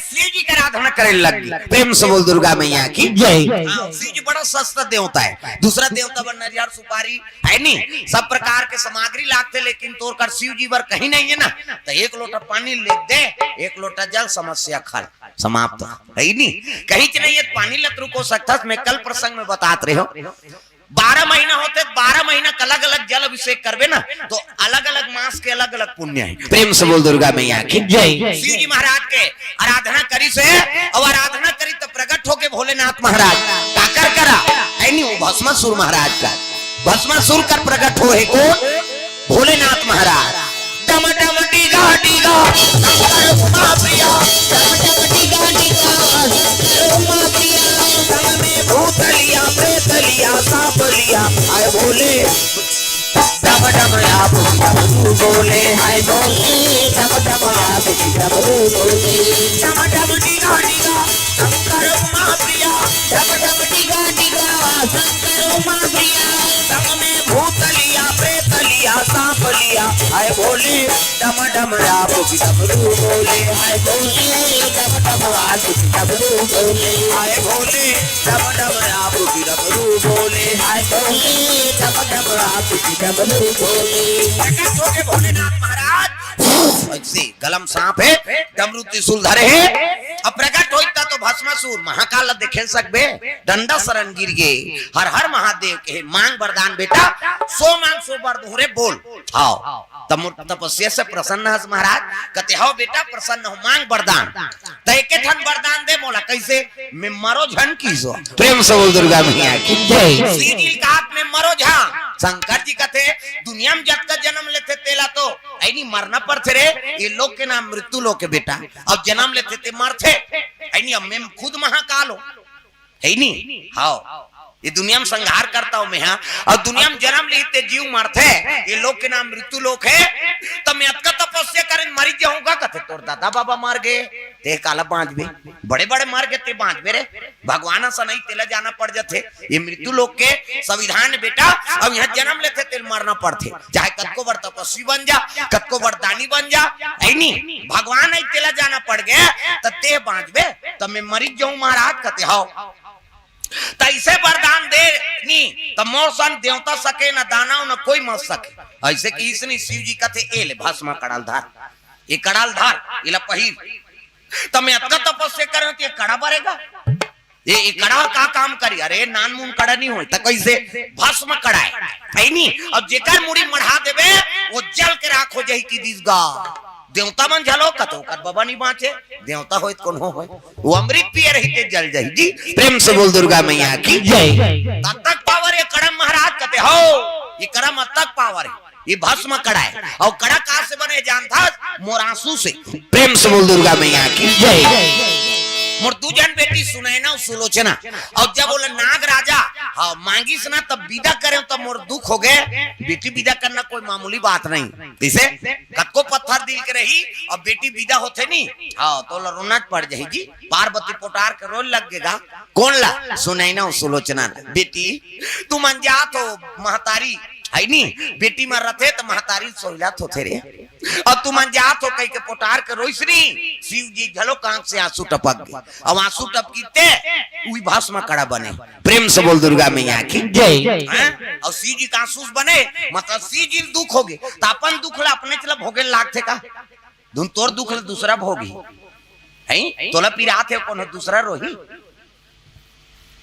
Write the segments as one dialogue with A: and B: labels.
A: शिव जी की आराधना करे लगी। प्रेम से बोल दुर्गा मैया की जय। शिव जी बड़ा सस्ता देवता है, दूसरा देवता पर नरियर सुपारी है नहीं, सब प्रकार के सामग्री लागते, लेकिन तोर कर शिव जी बर कहीं नहीं है ना। तो एक लोटा पानी ले दे, एक लोटा जल, समस्या खल समाप्त है नहीं। कहीं नहीं है पानी लत रुको सकता। मैं कल प्रसंग में बतात रहे हो 12 महीना होते, 12 महीना का अलग अलग जल अभिषेक करबे ना, तो अलग अलग मास के अलग अलग पुण्य है। प्रेम से बोल दुर्गा मैया की जय। शिव जी महाराज के आराधना करी से, और आराधना करी तो प्रकट होके भोलेनाथ महाराज काकर करा है नहीं, वो भस्मासुर महाराज का भस्मासुर कर प्रकट हो है कौन, भोलेनाथ महाराज। डम डम डीगा डीगा उमा प्रिया, डम डम डीगा डीगा उमा प्रिया, संग में भूतलिया प्रेतलिया सांपलिया आए भोले। डम डम आप बोले हाय बोले, डम डम आप बोले, डम डम डीगा डीगा शंकर उमा प्रिया, डम डम डीगा डीगा शंकर उमा प्रिया, संग में भूतलिया प्रेतलिया सांपलिया आए भोले। डम डम आप बोले हाय बोले, डम डम आप बोले हाय भोले, डम डम आप बोले हाय बोले, डम डम आप बोले। भोलेनाथ महाराज ऐसे गलम सांप है, डमरू त्रिशूल धरे है, अब प्रकट होता तो भस्मासुर महाकाल देखे सकबे, डंडा शरण गिर गे। हर हर महादेव के मांग वरदान बेटा, सो मांग सो वर दोहरे बोल। आओ तपस्या से प्रसन्न हस महाराज, कहते हो बेटा प्रसन्न हो, मांग वरदान। तो एक ठन वरदान दे मोला, कैसे मैं मरो झन की सो। प्रेम से बोल दुर्गा मैया की जय। श्री जी का हाथ में मरो झा। शंकर जी कहते दुनिया में जब का जन्म लेते तेला तो ऐनी मरना पड़ते रे, ये लोग के नाम मृत्यु लोग के बेटा, अब जन्म लेते ते मरते ऐनी, अब मैं खुद महाकाल हो है नहीं। हाँ ये दुनिया में संहार करता हूं मैं, हाँ, और दुनिया में जन्म लेते जीव मरते, ये लोग के नाम मृत्यु लोग है। तो मैं अतका तपस्या करें मरी जाऊंगा, कहते तोर दादा बाबा मार गए ते काला बांझ भी, बड़े बड़े मार गए ते बांझ रे, भगवान से नहीं तेला जाना पड़ जाते। ये मृत्यु लोग के संविधान बेटा, अब यहाँ जन्म लेते तेल मरना पड़ते, चाहे कतको बार तपस्वी बन जा, कतको बार दानी बन जा, नहीं भगवान नहीं तेला जाना पड़ गया तो ते बांझबे, तो मैं मरी जाऊं महाराज। कहते हो तो ऐसे वरदान दे नी, तो मोर सन देवता सके न दानव न कोई मत सके। ऐसे कि इसने शिव जी कहते एले भस्मा कड़ाल धार, ये कड़ाल धार इला पहिर, तो मैं अतका तपस्या करूं तो ये कड़ा बरेगा, ये कड़ा का काम करी। अरे नान मुन कड़ा नहीं हो तो कैसे भस्म कड़ाए है नहीं। अब जेकर मुड़ी मढ़ा देवे वो जल के राख हो जाई की दिसगा। देवता मन झलो कतो कर बाबा नहीं बाँचे, देवता होइत कौन हो, वो अमृत पिए रही ते जल जाई जी। प्रेम से बोल दुर्गा मैया की जय। तब तक पावर ये कड़म महाराज कहते हो, ये कड़म अब तक पावर है, ये भस्म कड़ा है, और कड़ा कहाँ से बने जानता, मोरासू से। प्रेम से बोल दुर्गा मैया की जय। मोर दू जन बेटी सुनैना सुलोचना, और जब बोला नाग राजा हाँ मांगी सुना तब विदा करे, तब मोर दुख हो गए। बेटी विदा करना कोई मामूली बात नहीं, इसे कतको पत्थर दिल के रही, और बेटी विदा होते नहीं हाँ तो रोना पड़ जाए जी। पार्वती पोटार के रोल लगेगा, कौन ला सुनैना सुलोचना, बेटी तू मन जा तो महतारी है नहीं, बेटी मर रहे तो महतारी सोहलत होते रे, और तुम जात हो कहीं के पोटार के रोशनी। शिव जी झलो कांख से आंसू टपक गए, अब आंसू टपकीते वही भस्म कड़ा बने। प्रेम से बोल दुर्गा मैया की जय। और शिव जी का आंसू बने, मतलब शिव जी दुख हो गए, तो अपन दुख ला अपने चला भोगे लागते का, धुन तोर दुख ला दूसरा भोगी है, तोला पिरात है कौन दूसरा रोही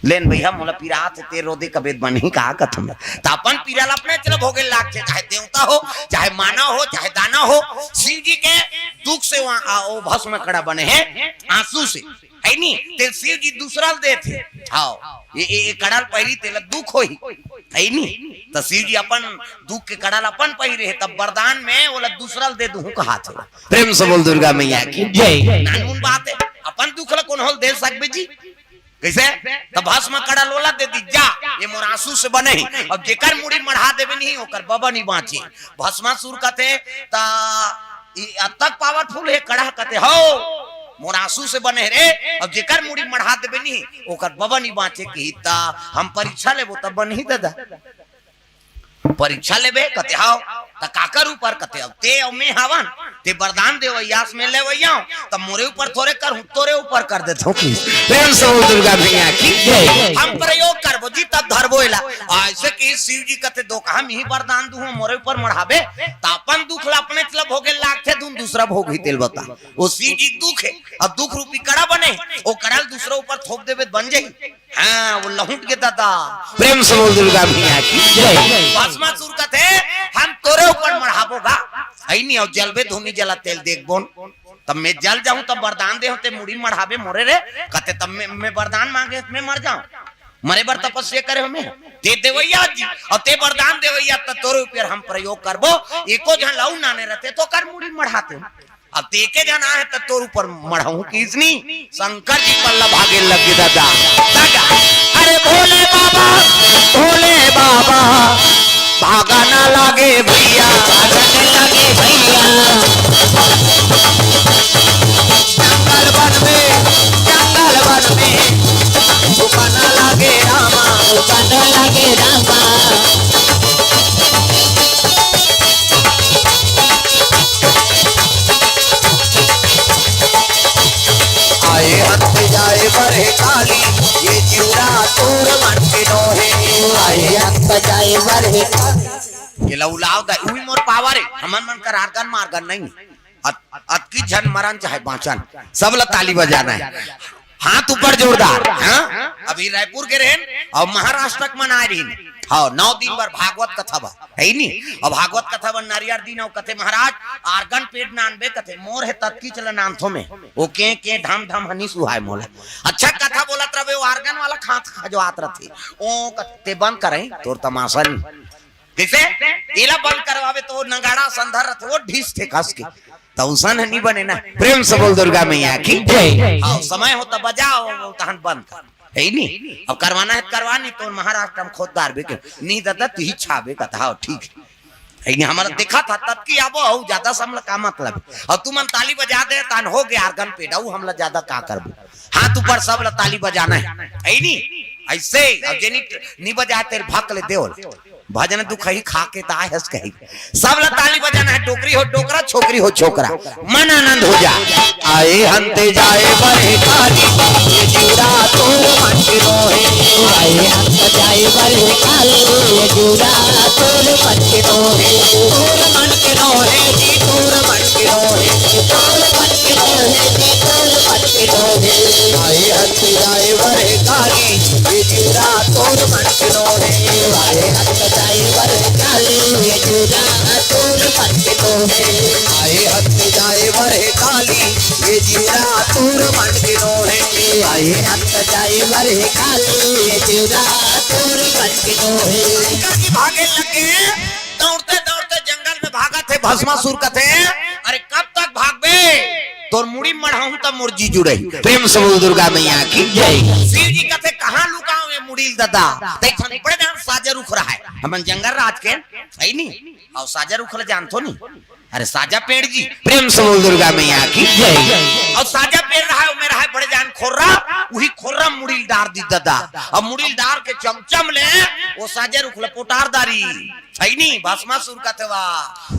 A: लेन भैया मोला पिरात ते रोदे कबेद बनी कहा कथम, तापन पिराल अपने चलो भोगे लाग के, चाहे देवता हो चाहे मानव हो चाहे दाना हो, शिव जी के दुख से वहां वो भस्म कड़ा बने हैं आंसू से है नहीं। ते शिव जी दूसरा दे थे हाँ ये कड़ाल पहली तेला दुख हो है नहीं, तो शिव जी अपन दुख के कड़ाल अपन पहिरे है, तब वरदान में वो दूसरा दे दू कहा थे। प्रेम से बोल दुर्गा मैया की जय। नानमुन बात है, अपन दुख ला कौन होल दे सकबे जी, कैसे तो भस्म कड़ा लोला दे दी जा, ये मोरासू से बने ही, अब जेकर मुड़ी मढ़ा देवे नहीं ओकर बाबा नहीं बाँचे। भस्मासुर कहते ता तक पावरफुल है कड़ा कहते हो मोरासू से बने रे, अब जेकर मुड़ी मढ़ा देवे नहीं ओकर बाबा नहीं बाँचे की, हम परीक्षा लेबो तब बन ही दादा परीक्षा लेबे कहते हाओ त काकर ऊपर कते अब ते और मैं हवन ते वरदान देवैयास में ले वैया तब मोरे ऊपर थोड़े कर हूं तोरे ऊपर कर देते हो प्रेम से बोल दुर्गा मैया की जय। हम प्रयोग करबो जी तब धरबोला ऐसे कि शिव जी कते दो हम ही वरदान दूं मोरे ऊपर मढ़ाबे त अपन दुख ला अपने चला भोगे लागथे दूं दूसरा भोग ही तेल बता वो शिव जी दुख है अब दुख रूपी कड़ा बने वो कड़ाल दूसरा ऊपर थोप देवे बन जाई हाँ वो लहुट के दादा प्रेम से बोल दुर्गा मैया की जय। भस्मासुर कथे हम तोरे ऊपर मढ़ाबोगा आई नहीं और जलबे धूनी जला तेल देख बोन तब मैं जल जाऊं तब वरदान दे होते मुड़ी मढ़ाबे मोरे रे कहते तब मैं वरदान मांगे मैं मर जाऊं मरे बर तपस्या करे हमें ते देवैया जी और ते वरदान देवैया त तोरे ऊपर हम प्रयोग करबो एको जहां लाऊ नाने रहते तो कर मुड़ी मढ़ाते अब देखे जाना है तो तोर ऊपर मढ़ाऊं किसनी शंकर जी पल्ला भागे लगे दादा दादा अरे भोले बाबा भागा ना लागे भैया भागने लगे भैया जंगल वन में भूखना लागे रामा आए हंस जाए बड़े काली ये चिवड़ा तोर मन के नोहे आए हंस जाए बड़े ये लौलाव दा उही मोर पावर है हमन मन कर आर्गन मार्गन नहीं अत की जन मरण चाहे बांचन सब ला ताली बजाना है हाथ ऊपर जोरदार हां अभी रायपुर के रहन और महाराष्ट्र तक मना रही हाँ 9 दिन बार भागवत कथा बा है नी अब भागवत कथा बन नारियर दिन और कथे महाराज आर्गन पेट नानबे कथे मोर है तत्की चला नानथो में वो के धाम धाम हनी सुहाय मोला अच्छा कथा बोलत रहे वो आर्गन वाला खा जो आत रथे ओ कते बंद करे तोर तमाशा नहीं कैसे तेला बंद करवावे तो नगाड़ा संधर रथे वो ढीस थे कस के तौसन नहीं बने ना प्रेम से बोल दुर्गा मैया की जय। हाँ समय हो तब बजाओ तहन बंद कर है नहीं अब करवाना है करवानी तो महाराष्ट्र में खोददार भी नहीं दादा तू ही छाबे कथा ठीक है हमारा देखा था तब की आबो हो ज्यादा से हमला का मतलब और तू मन ताली बजा दे तान हो गया आर्गन पे डाऊ हमला ज्यादा का करबो हाथ ऊपर सब ला ताली बजाना है नहीं ऐसे अब जेनी नहीं बजा तेरे भाग ले देओ भजन दुख ही खा के ता हंस कही सब ला ताली बजाना है टोकरी हो टोकरा छोकरी हो छोकरा मन आनंद हो जा आए हंते जाए बड़े काली ये जुड़ा तोर मन के रोहे आए हंते जाए बड़े काली ये जुड़ा तोर मन के रोहे तोर मन के रोहे जी तोर मन के रोहे तोर मन के रोहे जी तोर मन के रोहे आए हंते जाए बड़े काली ये जुड़ा तोर मन के रोहे आए हंते जाए बड़े काली ये जुड़ा तोर मन के रोहे आए हंते जाए बड़े काली ये जुड़ा तोर मन के रोहे आए हंते जाए बड़े काली ये जुड़ा तोर मन के रोहे भागे लगे दौड़ते दौड़ते जंगल में भागा थे भस्मासुर कथे अरे कब तक भागबे तोर मुड़ी मढ़ाऊं तब मुर्जी जुड़े प्रेम से बोल दुर्गा मैया की जय। शिव जी कथे कहां लुकाऊं ये मुड़ी दादा देखन बड़े जान साजा रुख रहा है हमन जंगल रात के है नहीं और साजा रुख ले जानतो नहीं अरे साजा पेड़ जी प्रेम से बोल दुर्गा मैया की जय। और साजा पेड़ रहा है मेरा है बड़े जान खोर्रा वही खोर्रा मुड़ी डार दी दादा अब मुड़ी डार के चमचम ले वो साजा रुख ले पोटारदारी है नहीं भस्मासुर का थवा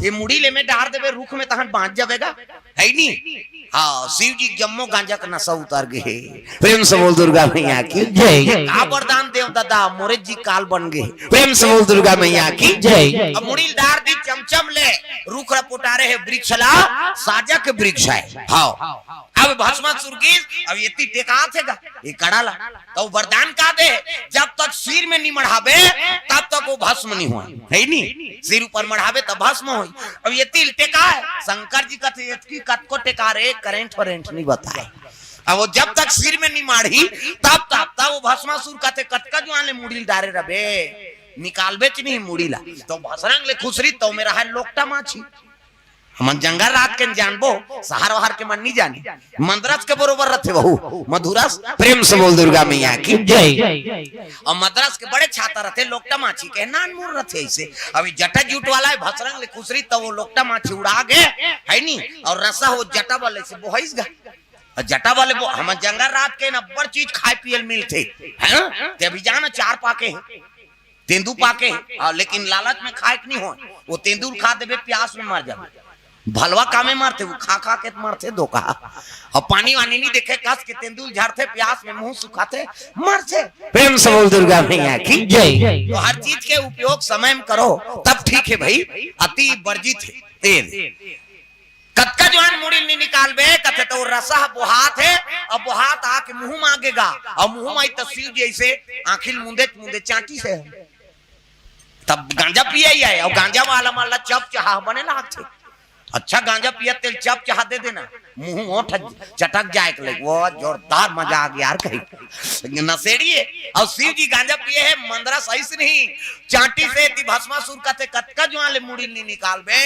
A: ये मुड़ी ले में डार देवे रुख में तहन बांध जावेगा है नहीं हाँ शिव जी जम्मो गांजा का नशा उतार गए प्रेम से बोल दुर्गा मैया की जय। का वरदान देव दादा मोरे जी काल बन गए प्रेम से बोल दुर्गा मैया की जय। अब मुड़ी डार दी चमचम ले रुख पोटारे है वृक्ष ला साजा के वृक्ष है हाँ अब भस्मासुर की अब ये टेका थेगा ये कड़ा ला तो वरदान का दे जब तक सिर में नहीं मढ़ावे तब तक वो भस्म नहीं हुआ है नहीं सिर ऊपर मढ़ावे तब भस्म हुई अब ये तिल टेका है शंकर जी का को टेका रे करेंट फरेंट नहीं बताए अब वो जब तक सिर में नहीं माढ़ी तब वो भस्मासुर का थे कटका जो आने मुड़ी डारे रबे निकाल बेच नहीं मुड़ी ला तो भसरंग ले खुसरी तो मेरा है लोकटा माछी हम जंगल रात के जानबो सहार वहार के मन नहीं जाने मद्रास के बरोबर रथे बहु मधुरस प्रेम से बोल दुर्गा मैया की जय। और मद्रास के बड़े छाता रथे लोकटा माछी के नान मुर रथे ऐसे अभी जटा जूट वाला है भसरंग ले खुसरी तो वो लोकटा माछी उड़ा गए है नी और रसा हो जटा वाले से बोहिस गा जटा वाले हम जंगल रात के नब्बर चीज खाए पियल मिलते हैं ते अभी जाना चार पाके तेंदू पाके लेकिन लालच में खाए नहीं हो, वो तेंदूर खा देवे प्यास में मर जाए। भलवा कामे मारते वो खा खा के मारते धोखा, और पानी वानी नहीं देखे कस के तेंदुल झाड़ते प्यास में मुंह सुखाते मरते। प्रेम से बोल दुर्गा मैया की जय। तो हर चीज के उपयोग समय में करो तब ठीक है भाई, अति वर्जित है तेल। कत्का जवान मुड़ी नहीं निकाल बे कथे तो रसा बोहात है, और बोहात आके मुंह मांगेगा, और मुंह में तस्वीर जैसे आखिल मुंदे मुंदे चाटी से तब गांजा पिया ही है, और गांजा वाला माला चप चाह बने लागते। अच्छा गांजा पिया तेल चप चाह दे देना, मुंह ओठ चटक जाए वो जोरदार मजा आ गया यार कहीं नशेड़ी है। और शिव जी गांजा पिए है मंदरा सही से नहीं, चांटी से भस्मासुर का थे कतका जो आले मुड़ी नहीं निकाल बे।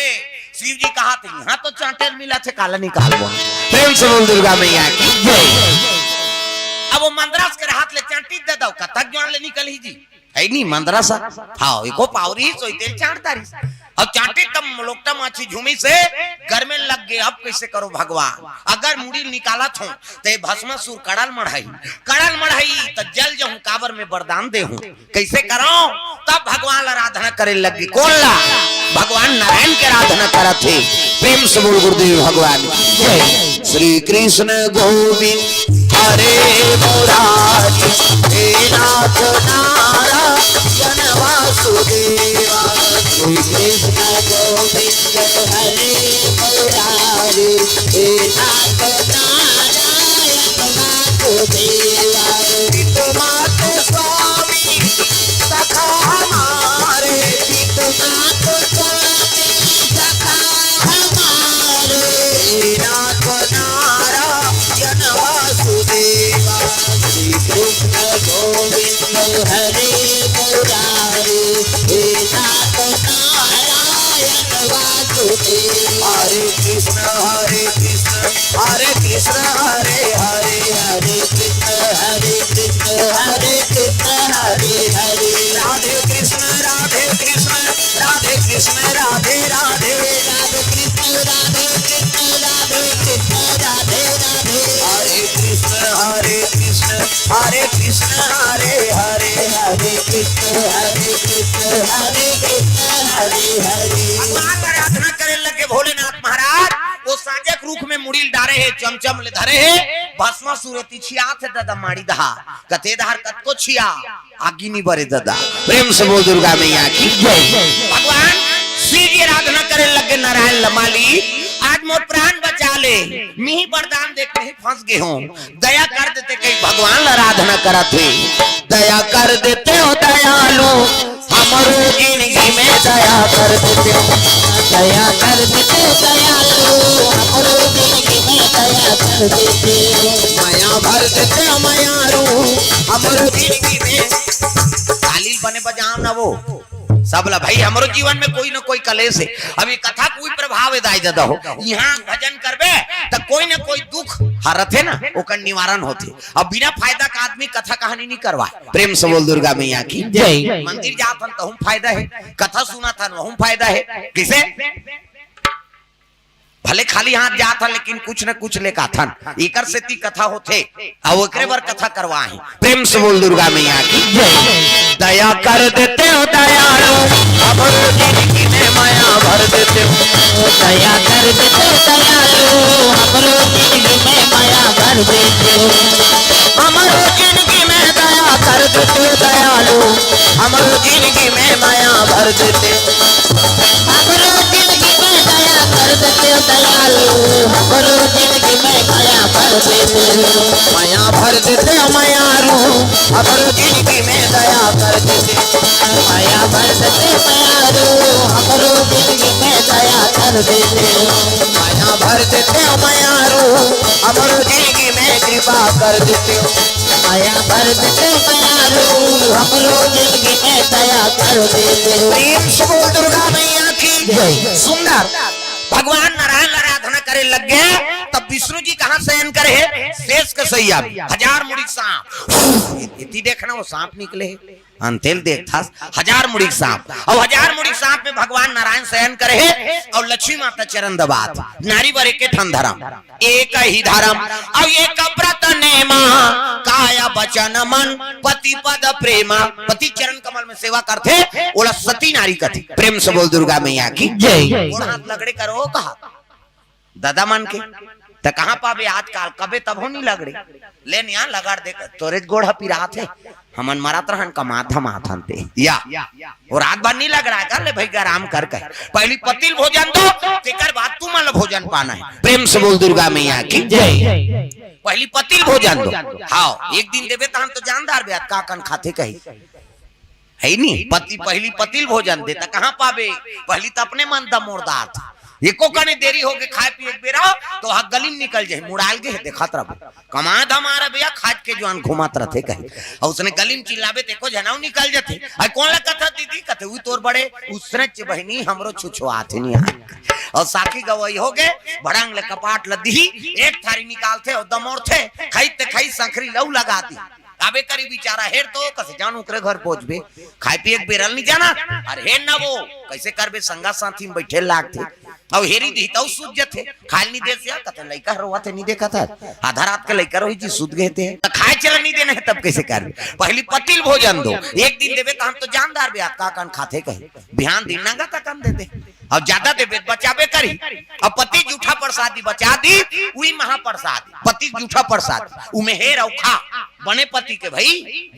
A: शिव जी कहा थे यहाँ तो चांटे मिला थे काला निकाल बो। प्रेम से बोल दुर्गा मैया की जय। अब वो मंदरास के हाथ ले चांटी दे दो कतक जो आले निकल ही जी है नहीं मंदरासा हाँ एको पावरी सोई तेल चाटता रही। अब चाटे कम लोकटा माछी झूमी से घर में लग गए। अब कैसे करो भगवान, अगर मुड़ी निकाला थो तो भस्मासुर कड़ल मढ़ाई तो जल जो काबर में वरदान दे हूं, कैसे करो तब भगवान आराधना करे लगी। कौन ला भगवान नारायण के आराधना करा थे। प्रेम से बोल गुरुदेव भगवान श्री कृष्ण गोविंद हरे मुरारी हे नाथ नारायण वासुदेवा। श्री कृष्ण गोविंद हरे मुरारी हे नाथ नारायण वासुदेवा। पितुमात स्वामी सखा हमारे, पितुमात स्वामी सखा हमारे, नाथ नारायण वासुदेवा। श्री कृष्ण गोविंद हरे मुरारी हे नाथ नारायण वासुदेवा। हरे कृष्ण हरे कृष्ण हरे कृष्ण हरे हरे, हरे कृष्ण हरे कृष्ण हरे कृष्ण हरे हरे। राधे कृष्ण राधे कृष्ण राधे कृष्ण राधे राधे, राधे कृष्ण राधे कृष्ण राधे कृष्ण राधे राधे। हरे कृष्ण हरे कृष्ण हरे कृष्ण हरे हरे, हरे कृष्ण हरे कृष्ण हरे कृष्ण हरे हरे। भगवान का आराधना करे लगे भोलेनाथ महाराज। वो साजक रूख में मुड़ील डारे है, चमचम ले धरे है, भस्मासुर छिया थे दादा माड़ी दहा कथे दहार कत को छिया आगी नहीं बरे दादा। प्रेम से बोल दुर्गा मैया की जय। भगवान शिव जी आराधना करे लगे नारायण लमाली आज मोर प्राण बचा ले, मिही वरदान देख नहीं फंस गए हो, दया कर देते कई भगवान आराधना करा थे। दया कर देते हो दयालु हमारो जिंदगी में दया कर देते हो, दया कर देते दयालु हमारो जिंदगी में दया कर देते हो। माया भर देते हो मायारू हमारो जिंदगी में। तालील बने बजाम ना वो सबला भाई हमारो जीवन में कोई ना कोई कलेश है। अभी कथा कोई प्रभाव दाई दादा हो, यहाँ भजन करबे तो कोई ना कोई दुख हरत है ना ओकर निवारण होते। अब बिना फायदा का आदमी कथा कहानी नहीं करवा। प्रेम से बोल दुर्गा मैया की जय। मंदिर जाता तो हम फायदा है, कथा सुना था हम फायदा है। किसे भले खाली हाथ जाता लेकिन कुछ न कुछ लेका था इकर से ती कथा होते और एकरे बार कथा करवाए। प्रेम से बोल दुर्गा मैया की जय। दया कर देते हो दयालु हमारो जिंदगी में माया भर देते हो, दया कर देते हो दयालु हमारो जिंदगी में माया भर देते हो। हमारो जिंदगी में दया कर देते हो दयालु हमारो जिंदगी में माया भर देते हो। हमारो जिंदगी में दया कर देते हो दयालु हमारो जिंदगी में माया भर देते हो। माया भर देते हो मायारू हमारो जिंदगी में दया कर देते हो, माया भर देते हो मायारू हमारो जिंदगी में दया कर देते हो। माया भर देते हो मायारू हमारो जिंदगी में कृपा कर देते हो, माया भर देते हो मायारू हमारो जिंदगी में दया कर देते हो। प्रेम से बोल दुर्गा मैया की जय। सुंदर भगवान नारायण आराधना करे लग गए तब विष्णु जी कहां शयन करे शेष के सैया हजार मुड़ी सांप। इतनी देखना वो सांप निकले अंतेल देख था हजार मुड़ी सांप, और हजार मुड़ी सांप में भगवान नारायण शयन करे है और लक्ष्मी माता चरण दबात नारी वर के ठन धर्म एक ही धर्म और एक व्रत नेमा काया वचन मन पति पद प्रेमा। पति चरण कमल में सेवा करते बोला सती नारी कथी। प्रेम से बोल दुर्गा मैया की जय। हाथ लगड़े करो कहा दादा मन के तो कहाँ पावे आजकल कबे तब हो नहीं लगड़े लेन यहाँ लगाड़ दे तोरे गोड़ पिरात है हमन मरात रहन कमात हम आथनते या और रात भर नहीं लग रहा है कर ले भाई आराम कर पहली पतिल भोजन दो तेकर बाद तू मन भोजन पाना है। प्रेम से बोल दुर्गा मैया की जय। पहली पतिल भोजन दो हाँ एक दिन देवे तो हम तो जानदार ब्यात का कन खाते कही है नहीं पति पहली पतिल भोजन देता कहाँ पावे पहली तो अपने मन दा मोरदार था एको कने देरी हो के खाए पिए बेरा तो हा गली निकल जाए मुड़ाल के देखत रह कमाद हमारा भैया खाद के जवान घुमात रहते कहे और उसने गली में चिल्लावे देखो जनाव निकल जाते अरे कौन ला कथा दीदी कथे वो तोर बड़े उसने बहनी हमरो छुछुआते नहीं और साकी गवई हो गए भड़ंग ले कपाट लदी एक थारी निकालते और दमोर थे खाई खाई संखरी लऊ लगा दी आबे करी बेचारा हेर तो कैसे जानू करे घर पहुंचबे खाई पिए बेरल नहीं जाना अरे हेर ना वो कैसे करबे संगा साथी में बैठे लागते और हेरी दी तो सूझ थे खाल नहीं दे से कते लइका रोवा थे नहीं देखा था आधा रात के लइका रोई जी सूझ गए थे तो खाए चला नहीं देना है तब कैसे करबे पहली पतिल भोजन दो एक दिन देवे तो हम तो जानदार बे का कान खाते कहे बिहान दिन नागा का काम दे दे और ज्यादा देवे बचावे करी और पति जूठा प्रसादी बचा दी उही महाप्रसाद पति जूठा प्रसाद उमे हेर और खा बने पति के भाई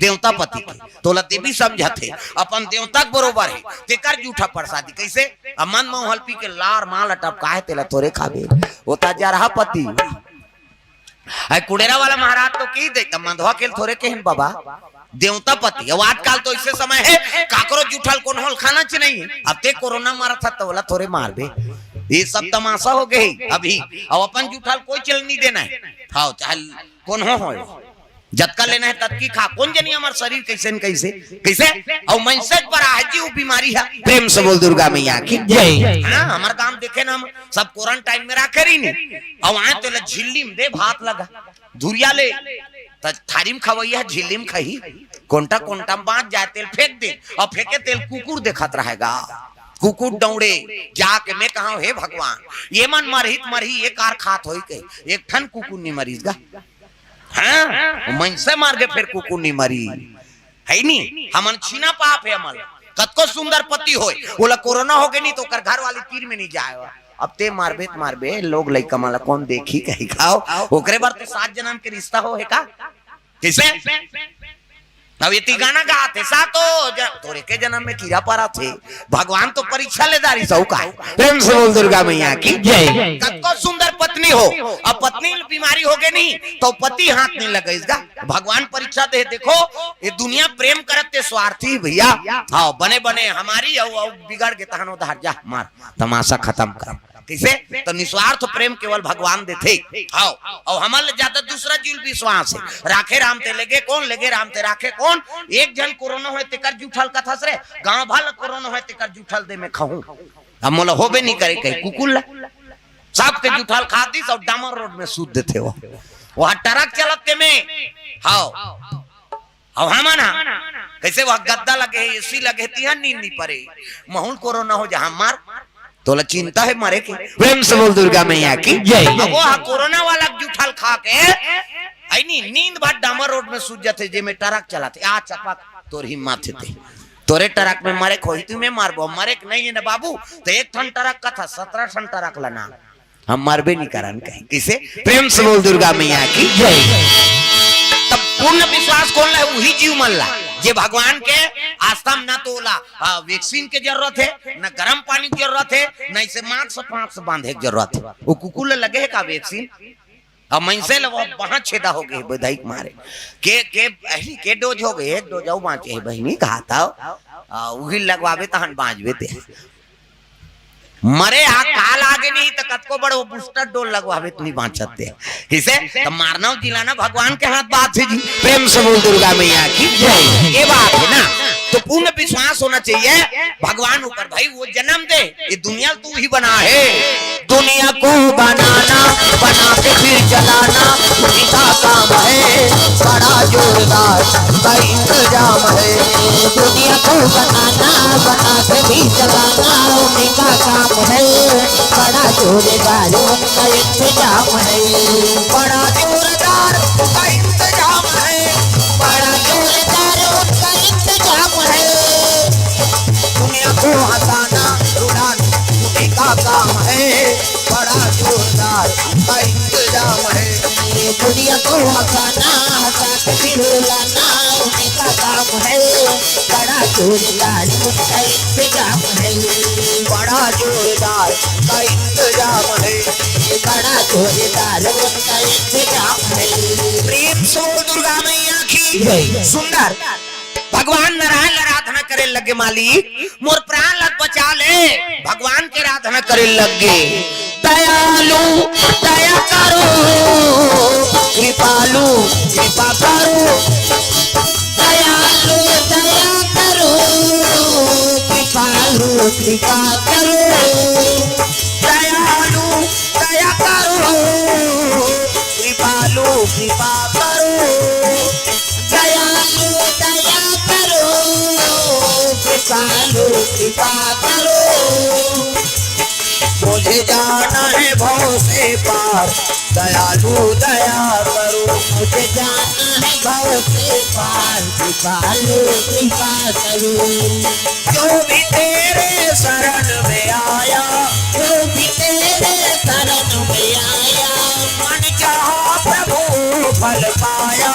A: देवता पति के तोला देवी समझते अपन देवता बरोबर है तेकर जूठा प्रसादी कैसे मन मोहल पी के लार माल टपकाए तेला थोड़े खाबे होता जा रहा पति कुड़ेरा वाला महाराज तो की दे मंधवा के थोड़े केहन बाबा देवता पति अब आजकल तो ऐसे समय है काकरो जूठल कौन होल खाना च नहीं है अब ते कोरोना मारा था तो बोला थोड़े मार बे ये सब तमाशा हो गई अभी अब अपन जूठल कोई चल नहीं देना है हाँ चाहे कौन हो जतका लेना है तत्की खा कौन जनी हमार शरीर कैसे न कैसे कैसे और मनसज पर आजी वो बीमारी है। प्रेम से बोल दुर्गा मैया की जय। हाँ हमार काम देखे ना हम सब क्वारंटाइन में रखे रही नहीं और वहां तो झिल्ली में दे भात लगा धुरिया ले थारी में खवैया झिल्ली में खही कोंटा कोंटा बांध जाए तेल फेंक दे और फेंके तेल कुकुर देखत रहेगा कुकुर दौड़े जाके मैं कहा हे भगवान ये मन मरहित मरही एक कार खात हो एक ठन कुकुर नहीं मरीज गा हाँ मन से मार के फिर कुकुर नहीं मरी है नहीं हमन छीना पाप है अमल कतको सुंदर पति होए बोला कोरोना हो गए नहीं तो कर घर वाले तीर में नहीं जाए अब ते मारबे लोग लइका माला कौन देखी कही खाओ ओकरे बार तो 7 जन्म के रिश्ता हो है का कैसे अब ये गाना गाते सातो तोरे के जन्म में कीड़ा पारा थे भगवान तो परीक्षा ले दारी सौ का। प्रेम से बोल दुर्गा मैया की जय। कतको सुंदर पत्नी हो अब पत्नी बीमारी हो गई नहीं तो पति हाथ नहीं लगे इसका भगवान परीक्षा दे देखो ये दुनिया प्रेम करते स्वार्थी भैया हाँ बने बने हमारी बिगड़ के तहनो धार जा मार तमाशा खत्म कर किसे तो निस्वार्थ प्रेम केवल भगवान देते आओ और हमारे ज्यादा दूसरा जीव विश्वास है राखे राम ते लेगे कौन लेगे राम ते राखे कौन एक जन कोरोना होए तेकर जूठल कथा रे गांव भल कोरोना होए तेकर जूठल दे में खाऊं अब मोला होबे नहीं करे कहीं कुकुल सब के जूठल खा दी सब डामर रोड में सूद देते हो वहां ट्रक चलते में हाओ और हमारा कैसे वह गद्दा लगे एसी लगे तिहा नींद नहीं पड़े माहौल कोरोना हो जहां मार तोला चिंता है मरे की। प्रेम से बोल दुर्गा मैया की जय। अब वो कोरोना वाला जूठल खा के आई नींद भाट डामर रोड में सूझ जाते जे में ट्रक चलाते आ चपक तोर ही माथे थे तोरे ट्रक में मरे खोई तुम्हें मारबो मरे नहीं है ना बाबू तो एक ठन ट्रक का था 17 ठन ट्रक लाना हम मरबे नहीं करन कहीं किसे। प्रेम से बोल दुर्गा मैया की जय। तब पूर्ण विश्वास कौन ला वही जीव मन ला जे भगवान के आस्था में ना तोला वैक्सीन के जरूरत है न गर्म पानी की जरूरत है न इसे माथ से पांच से बांधे की जरूरत है वो कुकुर लगे है का वैक्सीन अब मनसे वो वहां छेदा हो गए बधाई मारे के डोज हो गए एक डोज बाँचे है बहनी कहा था वही लगवावे तहन बाँचवे थे मरे आ काल आगे नहीं तो कतको बड़ो बूस्टर डोज लगवावे नहीं बाँचते किसे तो मारना जिलाना भगवान के हाथ बात है जी। प्रेम से बोल दुर्गा मैया की जय। ये बात है ना तो पूर्ण विश्वास होना चाहिए भगवान ऊपर भाई वो जन्म दे ये दुनिया तू ही बना है दुनिया को बनाना बना के फिर चलाना इनका काम है बड़ा जोरदार का इंतजाम है दुनिया को बनाना बना के भी चलाना उनका काम है बड़ा जोरदार का इंतजाम है बड़ा जोरदार का इंतजाम है का इंतजाम है।
B: दुनिया को हंसाना हंसा के फिर रुलाना उनका काम है। बड़ा जोरदार उनका इंतजाम है।
A: बड़ा जोरदार का इंतजाम है।
B: बड़ा जोरदार उनका इंतजाम है।
A: प्रेम से बोल दुर्गा मैया की। सुंदर भगवान नारायण आराधना करे लगे मालिक मोर प्राण लग बचा ले। भगवान के आराधना करे लगे। दयालु दया करो कृपालु कृपा करो।
B: दयालु दया करो कृपालु कृपा करो।
A: दयालु दया करो कृपालु कृपा करो।
B: दयालु दया करो कृपालु कृपा करो।
A: मुझे जाना है भव से पार दयालु दया करो।
B: मुझे जाना है भव से पार कृपालु कृपा करो।
A: जो भी तेरे शरण में आया
B: जो भी तेरे शरण में आया
A: मन चाहा प्रभु फल पाया।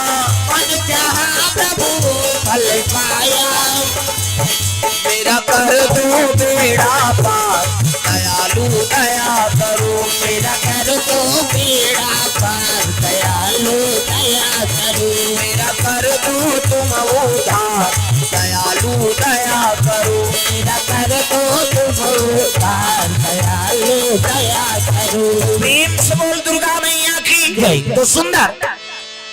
B: मन चाहा प्रभु फल पाया।
A: मेरा कर दो बेड़ा पार दयालु दया करो।
B: मेरा कर दो बेड़ा पार दयालु दया करो।
A: मेरा कर दो तुम उद्धार दयालु दया करो।
B: मेरा कर दो तुम उद्धार दयालु दया करो।
A: प्रेम से बोल दुर्गा मैया की। तो सुंदर